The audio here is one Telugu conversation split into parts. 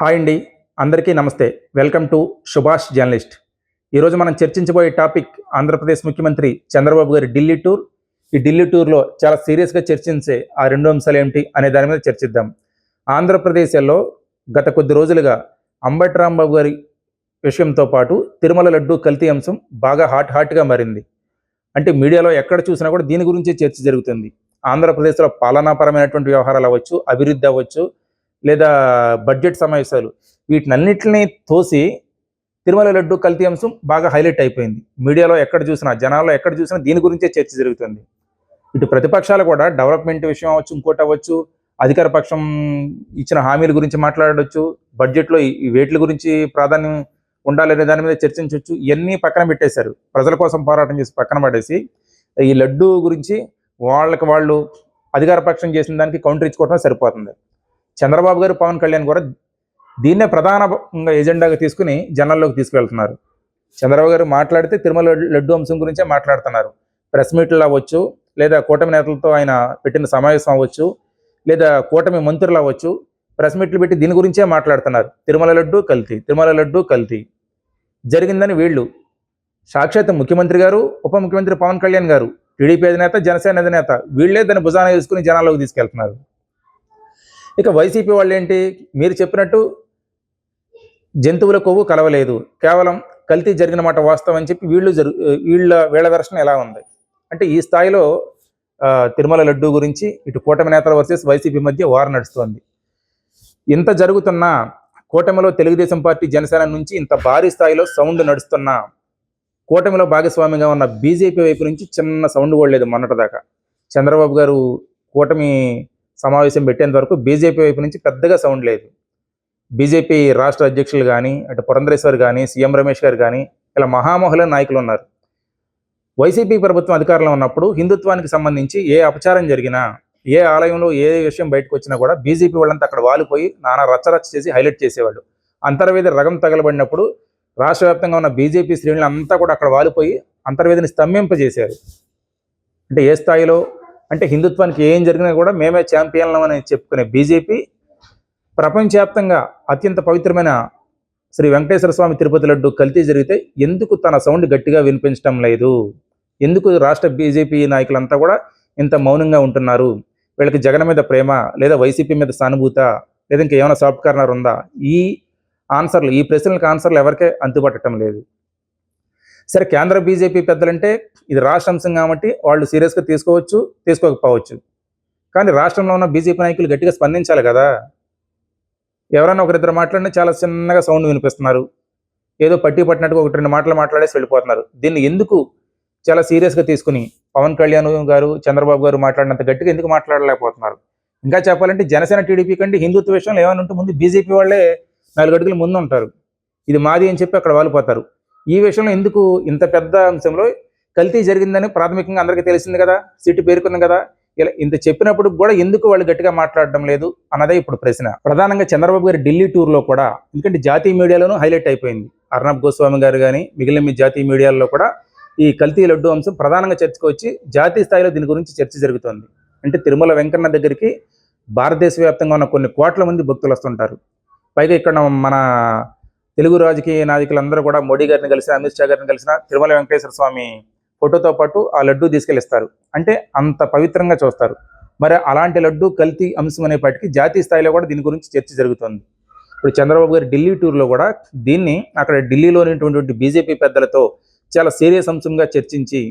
హాయ్ అండి, అందరికీ నమస్తే. Welcome to Subhash journalist. ఈరోజు మనం చర్చించబోయే టాపిక్ ఆంధ్రప్రదేశ్ ముఖ్యమంత్రి చంద్రబాబు గారి ఢిల్లీ టూర్. ఈ ఢిల్లీ టూర్లో చాలా సీరియస్గా చర్చించే ఆ రెండు అంశాలు ఏమిటి అనే దాని మీద చర్చిద్దాం. ఆంధ్రప్రదేశ్లో గత కొద్ది రోజులుగా అంబటి రాంబాబు గారి విషయంతో పాటు తిరుమల లడ్డూ కల్తీ అంశం బాగా హాట్గా మారింది. అంటే మీడియాలో ఎక్కడ చూసినా కూడా దీని గురించే చర్చ జరుగుతుంది. ఆంధ్రప్రదేశ్లో పాలనాపరమైనటువంటి వ్యవహారాలు అవ్వచ్చు, అభివృద్ధి అవ్వచ్చు, లేదా బడ్జెట్ సమావేశాలు, వీటినన్నిటిని తోసి తిరుమల లడ్డు కల్తీ అంశం బాగా హైలైట్ అయిపోయింది. మీడియాలో ఎక్కడ చూసినా, జనాల్లో ఎక్కడ చూసినా దీని గురించే చర్చ జరుగుతుంది. ఇటు ప్రతిపక్షాలు కూడా డెవలప్మెంట్ విషయం అవ్వచ్చు, ఇంకోటి అవ్వచ్చు, అధికార పక్షం ఇచ్చిన హామీల గురించి మాట్లాడవచ్చు, బడ్జెట్లో ఈ వేట్ల గురించి ప్రాధాన్యం ఉండాలనే దాని మీద చర్చించవచ్చు. ఇవన్నీ పక్కన పెట్టేశారు. ప్రజల కోసం పోరాటం చేసి పక్కన పడేసి ఈ లడ్డు గురించి వాళ్ళు అధికార పక్షం చేసిన దానికి కౌంటర్ ఇచ్చుకోవడం సరిపోతుంది. చంద్రబాబు గారు, పవన్ కళ్యాణ్ కూడా దీన్నే ప్రధానంగా ఎజెండాగా తీసుకుని జనాల్లోకి తీసుకువెళ్తున్నారు. చంద్రబాబు గారు మాట్లాడితే తిరుమల లడ్డు అంశం గురించే మాట్లాడుతున్నారు. ప్రెస్ మీట్లు అవ్వచ్చు, లేదా కూటమి నేతలతో ఆయన పెట్టిన సమావేశం అవ్వచ్చు, లేదా కూటమి మంత్రులు అవ్వచ్చు, ప్రెస్ మీట్లు పెట్టి దీని గురించే మాట్లాడుతున్నారు. తిరుమల లడ్డు కల్తీ జరిగిందని వీళ్ళు, సాక్షాత్ ముఖ్యమంత్రి గారు, ఉప ముఖ్యమంత్రి పవన్ కళ్యాణ్ గారు, టీడీపీ అధినేత, జనసేన అధినేత, వీళ్ళే దాన్ని భుజాన వేసుకుని జనాల్లోకి తీసుకెళ్తున్నారు. ఇక వైసీపీ వాళ్ళు ఏంటి, మీరు చెప్పినట్టు జంతువుల కొవ్వు కలవలేదు, కేవలం కల్తీ జరిగిన మాట వాస్తవం అని చెప్పి వీళ్ళ వెర్షన్ ఎలా ఉంది అంటే, ఈ స్థాయిలో తిరుమల లడ్డు గురించి ఇటు కూటమి నేతల వర్సెస్ వైసీపీ మధ్య వార్ నడుస్తోంది. ఇంత జరుగుతున్నా, కూటమిలో తెలుగుదేశం పార్టీ, జనసేన నుంచి ఇంత భారీ స్థాయిలో సౌండ్ నడుస్తున్నా, కూటమిలో భాగస్వామిగా ఉన్న బీజేపీ వైపు నుంచి చిన్న సౌండ్ కూడా లేదు మొన్నటిదాకా. చంద్రబాబు గారు కూటమి సమావేశం పెట్టేంత వరకు బీజేపీ వైపు నుంచి పెద్దగా సౌండ్ లేదు. బీజేపీ రాష్ట్ర అధ్యక్షులు కానీ, అటు పురంధరేశ్వర్ కానీ, సీఎం రమేష్ గారు కానీ, ఇలా మహామహుల నాయకులు ఉన్నారు. వైసీపీ ప్రభుత్వం అధికారంలో ఉన్నప్పుడు హిందుత్వానికి సంబంధించి ఏ అపచారం జరిగినా, ఏ ఆలయంలో ఏ విషయం బయటకు వచ్చినా కూడా బీజేపీ వాళ్ళంతా అక్కడ వాలిపోయి నానా రచ్చరచ్చ చేసి హైలైట్ చేసేవాళ్ళు. అంతర్వేది రగం తగలబడినప్పుడు రాష్ట్ర వ్యాప్తంగా ఉన్న బీజేపీ శ్రేణులు అంతా కూడా అక్కడ వాలిపోయి అంతర్వేదిని స్తంభింపజేశారు. అంటే ఏ స్థాయిలో అంటే, హిందుత్వానికి ఏం జరిగినా కూడా మేమే ఛాంపియన్లం అని చెప్పుకునే బీజేపీ ప్రపంచవ్యాప్తంగా అత్యంత పవిత్రమైన శ్రీ వెంకటేశ్వర స్వామి తిరుపతి లడ్డు కల్తీ జరిగితే ఎందుకు తన సౌండ్ గట్టిగా వినిపించడం లేదు? ఎందుకు రాష్ట్ర బీజేపీ నాయకులంతా కూడా ఇంత మౌనంగా ఉంటున్నారు? వీళ్ళకి జగన్ మీద ప్రేమ, లేదా వైసీపీ మీద సానుభూత, లేదా ఇంకేమైనా సాఫ్ట్ కార్నర్ ఉందా? ఈ ప్రశ్నలకు ఆన్సర్లు ఎవరికే అంతుపట్టడం లేదు. సరే, కేంద్ర బీజేపీ పెద్దలంటే ఇది రాష్ట్ర అంశం కాబట్టి వాళ్ళు సీరియస్గా తీసుకోవచ్చు, తీసుకోకపోవచ్చు. కానీ రాష్ట్రంలో ఉన్న బీజేపీ నాయకులు గట్టిగా స్పందించాలి కదా. ఎవరైనా ఒకరిద్దరు మాట్లాడినా చాలా చిన్నగా సౌండ్ వినిపిస్తున్నారు. ఏదో పట్టినట్టుగా ఒకటి రెండు మాటలు మాట్లాడేసి వెళ్ళిపోతున్నారు. దీన్ని ఎందుకు చాలా సీరియస్గా తీసుకుని పవన్ కళ్యాణ్ గారు, చంద్రబాబు గారు మాట్లాడినంత గట్టిగా ఎందుకు మాట్లాడలేకపోతున్నారు? ఇంకా చెప్పాలంటే జనసేన, టీడీపీ కంటే హిందుత్వ విషయంలో ఏమైనా ఉంటే ముందు బీజేపీ వాళ్ళే 4 అడుగులు ముందు ఉంటారు. ఇది మాది అని చెప్పి అక్కడ వాలిపోతారు. ఈ విషయంలో ఎందుకు ఇంత పెద్ద అంశంలో కల్తీ జరిగిందని ప్రాథమికంగా అందరికీ తెలిసింది కదా, సీటు పేరుకుంది కదా, ఇలా ఇంత చెప్పినప్పుడు కూడా ఎందుకు వాళ్ళు గట్టిగా మాట్లాడడం లేదు అన్నదే ఇప్పుడు ప్రశ్న. ప్రధానంగా చంద్రబాబు గారి ఢిల్లీ టూర్లో కూడా, ఎందుకంటే జాతీయ మీడియాలోనూ హైలైట్ అయిపోయింది. అర్నబ్ గోస్వామి గారు కానీ మిగిలిన జాతీయ మీడియాల్లో కూడా ఈ కల్తీ లడ్డు అంశం ప్రధానంగా చర్చకు వచ్చి జాతీయ స్థాయిలో దీని గురించి చర్చ జరుగుతోంది. అంటే తిరుమల వెంకన్న దగ్గరికి భారతదేశ వ్యాప్తంగా ఉన్న కొన్ని కోట్ల మంది భక్తులు వస్తుంటారు. పైగా ఇక్కడ మన తెలుగు రాజకీయ నాయకులందరూ కూడా మోడీ గారిని కలిసిన, అమిత్ షా గారిని కలిసిన తిరుమల వెంకటేశ్వర స్వామి ఫోటోతో పాటు ఆ లడ్డు తీసుకెళ్ళిస్తారు. అంటే అంత పవిత్రంగా చూస్తారు. మరి అలాంటి లడ్డు కల్తీ అంశం అనేపాటికి జాతీయ స్థాయిలో కూడా దీని గురించి చర్చ జరుగుతుంది. ఇప్పుడు చంద్రబాబు గారి ఢిల్లీ టూర్లో కూడా దీన్ని అక్కడ ఢిల్లీలో ఉన్నటువంటి బీజేపీ పెద్దలతో చాలా సీరియస్ అంశంగా చర్చించి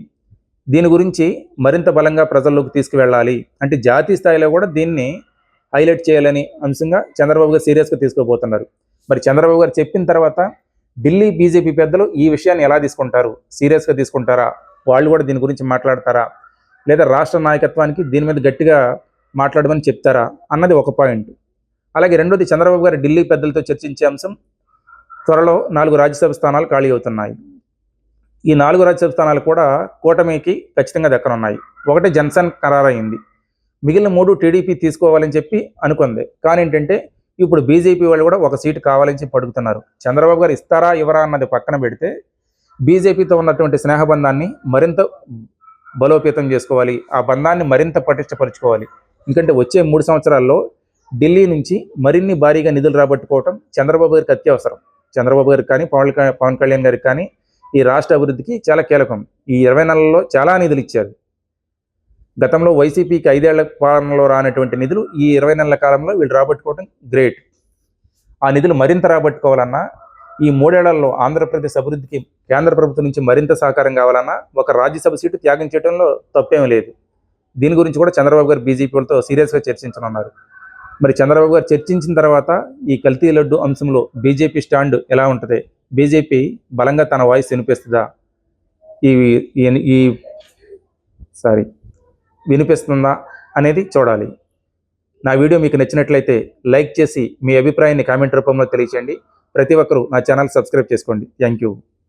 దీని గురించి మరింత బలంగా ప్రజల్లోకి తీసుకువెళ్ళాలి, అంటే జాతీయ స్థాయిలో కూడా దీన్ని హైలైట్ చేయాలని అంశంగా చంద్రబాబు గారు సీరియస్గా తీసుకోబోతున్నారు. మరి చంద్రబాబు గారు చెప్పిన తర్వాత ఢిల్లీ బీజేపీ పెద్దలు ఈ విషయాన్ని ఎలా తీసుకుంటారు? సీరియస్గా తీసుకుంటారా? వాళ్ళు కూడా దీని గురించి మాట్లాడతారా? లేదా రాష్ట్ర నాయకత్వానికి దీని మీద గట్టిగా మాట్లాడమని చెప్తారా అన్నది ఒక పాయింట్. అలాగే రెండోది, చంద్రబాబు గారు ఢిల్లీ పెద్దలతో చర్చించే అంశం, త్వరలో 4 రాజ్యసభ స్థానాలు ఖాళీ అవుతున్నాయి. ఈ 4 రాజ్యసభ స్థానాలు కూడా కూటమికి ఖచ్చితంగా దక్కనున్నాయి. ఒకటి జనసేన ఖరారైంది, మిగిలిన 3 టీడీపీ తీసుకోవాలని చెప్పి అనుకుంది. కానీ ఏంటంటే ఇప్పుడు బీజేపీ వాళ్ళు కూడా ఒక సీటు కావాలని చెప్పి అడుగుతున్నారు. చంద్రబాబు గారు ఇస్తారా ఇవ్వరా అన్నది పక్కన పెడితే బీజేపీతో ఉన్నటువంటి స్నేహబంధాన్ని మరింత బలోపేతం చేసుకోవాలి, ఆ బంధాన్ని మరింత పటిష్టపరచుకోవాలి. ఎందుకంటే వచ్చే 3 సంవత్సరాల్లో ఢిల్లీ నుంచి మరిన్ని భారీగా నిధులు రాబట్టుకోవటం చంద్రబాబు గారికి అత్యవసరం. చంద్రబాబు గారికి కానీ, పవన్ కళ్యాణ్ గారికి కానీ ఈ రాష్ట్ర అభివృద్ధికి చాలా కీలకం. ఈ 20 నెలల్లో చాలా నిధులు ఇచ్చారు. గతంలో వైసీపీకి 5 ఏళ్ల పాలనలో రానటువంటి నిధులు ఈ 20 నెలల కాలంలో వీళ్ళు రాబట్టుకోవడం గ్రేట్. ఆ నిధులు మరింత రాబట్టుకోవాలన్నా, ఈ 3 ఏళ్లలో ఆంధ్రప్రదేశ్ అభివృద్ధికి కేంద్ర ప్రభుత్వం నుంచి మరింత సహకారం కావాలన్నా ఒక రాజ్యసభ సీటు త్యాగం చేయడంలో తప్పేమీ లేదు. దీని గురించి కూడా చంద్రబాబు గారు బీజేపీ వాళ్ళతో సీరియస్గా చర్చించనున్నారు. మరి చంద్రబాబు గారు చర్చించిన తర్వాత ఈ కల్తీ లడ్డు అంశంలో బీజేపీ స్టాండ్ ఎలా ఉంటుంది? బీజేపీ బలంగా తన వాయిస్ వినిపిస్తుందా? వినిపిస్తుందా అనేది చూడాలి. నా వీడియో మీకు నచ్చినట్లయితే లైక్ చేసి మీ అభిప్రాయాన్ని కామెంట్ రూపంలో తెలియచేయండి. ప్రతి ఒక్కరూ నా ఛానల్ సబ్స్క్రైబ్ చేసుకోండి. Thank you.